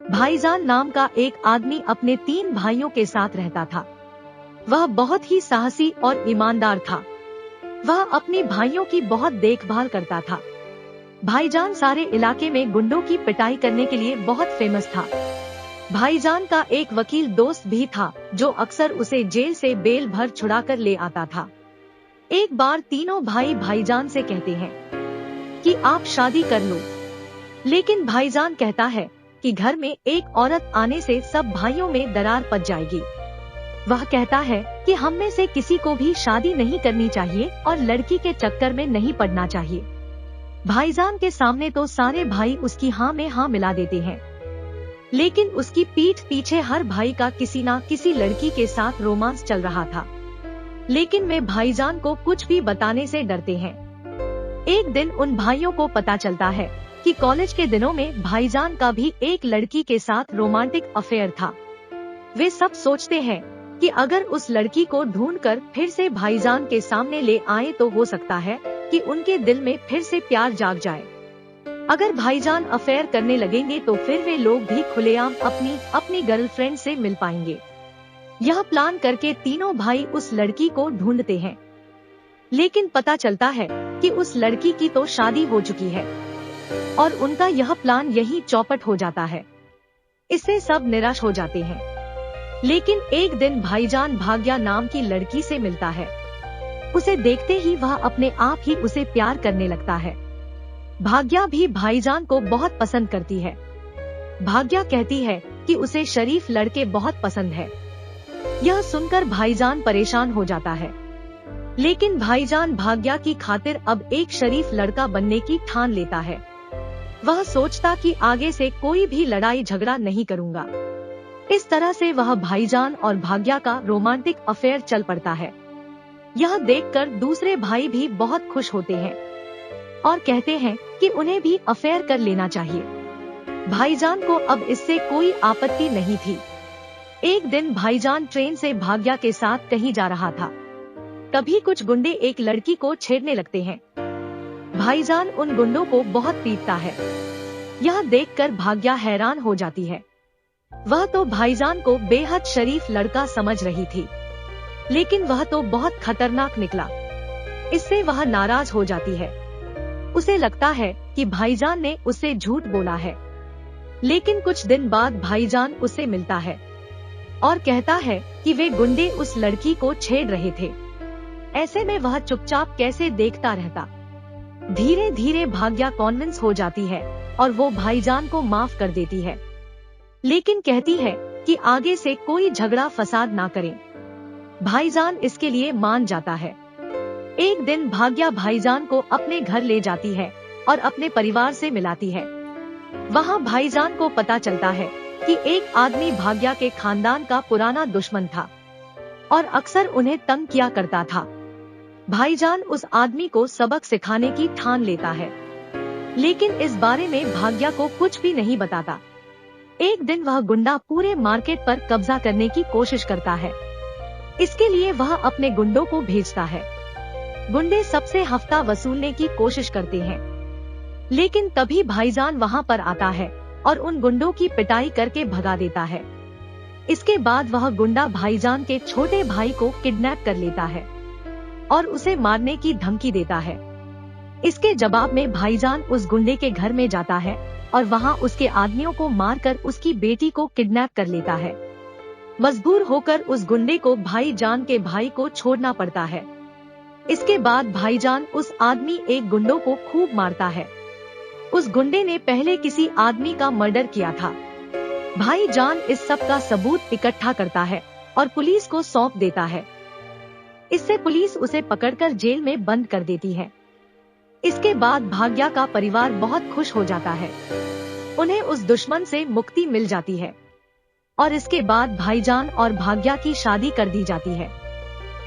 भाईजान नाम का एक आदमी अपने 3 भाइयों के साथ रहता था। वह बहुत ही साहसी और ईमानदार था। वह अपने भाइयों की बहुत देखभाल करता था। भाईजान सारे इलाके में गुंडों की पिटाई करने के लिए बहुत फेमस था। भाईजान का एक वकील दोस्त भी था जो अक्सर उसे जेल से बेल भर छुड़ा कर ले आता था। एक बार तीनों भाई भाईजान से कहते हैं कि आप शादी कर लो, लेकिन भाईजान कहता है कि घर में एक औरत आने से सब भाइयों में दरार पड़ जाएगी। वह कहता है कि हम में से किसी को भी शादी नहीं करनी चाहिए और लड़की के चक्कर में नहीं पड़ना चाहिए। भाईजान के सामने तो सारे भाई उसकी हाँ में हाँ मिला देते हैं, लेकिन उसकी पीठ पीछे हर भाई का किसी न किसी लड़की के साथ रोमांस चल रहा था। लेकिन वे भाईजान को कुछ भी बताने से डरते हैं। एक दिन उन भाइयों को पता चलता है कि कॉलेज के दिनों में भाईजान का भी एक लड़की के साथ रोमांटिक अफेयर था। वे सब सोचते हैं कि अगर उस लड़की को ढूंढकर फिर से भाईजान के सामने ले आए तो हो सकता है कि उनके दिल में फिर से प्यार जाग जाए। अगर भाईजान अफेयर करने लगेंगे तो फिर वे लोग भी खुलेआम अपनी गर्लफ्रेंड से मिल पाएंगे। यह प्लान करके तीनों भाई उस लड़की को ढूंढते हैं, लेकिन पता चलता है कि उस लड़की की तो शादी हो चुकी है और उनका यह प्लान यहीं चौपट हो जाता है। इससे सब निराश हो जाते हैं। लेकिन एक दिन भाईजान भाग्या नाम की लड़की से मिलता है। उसे देखते ही वह अपने आप ही उसे प्यार करने लगता है। भाग्या भी भाईजान को बहुत पसंद करती है। भाग्या कहती है कि उसे शरीफ लड़के बहुत पसंद है। यह सुनकर भाईजान परेशान हो जाता है, लेकिन भाईजान भाग्या की खातिर अब एक शरीफ लड़का बनने की ठान लेता है। वह सोचता कि आगे से कोई भी लड़ाई झगड़ा नहीं करूंगा। इस तरह से वह भाईजान और भाग्या का रोमांटिक अफेयर चल पड़ता है। यह देखकर दूसरे भाई भी बहुत खुश होते हैं और कहते हैं कि उन्हें भी अफेयर कर लेना चाहिए। भाईजान को अब इससे कोई आपत्ति नहीं थी। एक दिन भाईजान ट्रेन से भाग्या के साथ कहीं जा रहा था। तभी कुछ गुंडे एक लड़की को छेड़ने लगते हैं। भाईजान उन गुंडों को बहुत पीटता है। यह देखकर भाग्या हैरान हो जाती है। वह तो भाईजान को बेहद शरीफ लड़का समझ रही थी, लेकिन वह तो बहुत खतरनाक निकला। इससे वह नाराज हो जाती है। उसे लगता है कि भाईजान ने उससे झूठ बोला है। लेकिन कुछ दिन बाद भाईजान उससे मिलता है और कहता है कि वे गुंडे उस लड़की को छेड़ रहे थे। ऐसे में वह चुपचाप कैसे देखता रहता। धीरे धीरे भाग्या कॉन्विंस हो जाती है और वो भाईजान को माफ कर देती है, लेकिन कहती है कि आगे से कोई झगड़ा फसाद ना करें। भाईजान इसके लिए मान जाता है। एक दिन भाग्या भाईजान को अपने घर ले जाती है और अपने परिवार से मिलाती है। वहाँ भाईजान को पता चलता है कि एक आदमी भाग्या के खानदान का पुराना दुश्मन था और अक्सर उन्हें तंग किया करता था। भाईजान उस आदमी को सबक सिखाने की ठान लेता है, लेकिन इस बारे में भाग्या को कुछ भी नहीं बताता। एक दिन वह गुंडा पूरे मार्केट पर कब्जा करने की कोशिश करता है। इसके लिए वह अपने गुंडों को भेजता है। गुंडे सबसे हफ्ता वसूलने की कोशिश करते हैं, लेकिन तभी भाईजान वहां पर आता है और उन गुंडों की पिटाई करके भगा देता है। इसके बाद वह गुंडा भाईजान के छोटे भाई को किडनैप कर लेता है और उसे मारने की धमकी देता है। इसके जवाब में भाईजान उस गुंडे के घर में जाता है और वहां उसके आदमियों को मारकर उसकी बेटी को किडनैप कर लेता है। मजबूर होकर उस गुंडे को भाईजान के भाई को छोड़ना पड़ता है। इसके बाद भाईजान उस आदमी एक गुंडों को खूब मारता है। उस गुंडे ने पहले किसी आदमी का मर्डर किया था। भाईजान इस सब का सबूत इकट्ठा करता है और पुलिस को सौंप देता है। इससे पुलिस उसे पकड़कर जेल में बंद कर देती है। इसके बाद भाग्या का परिवार बहुत खुश हो जाता है। उन्हें उस दुश्मन से मुक्ति मिल जाती है और इसके बाद भाईजान और भाग्या की शादी कर दी जाती है।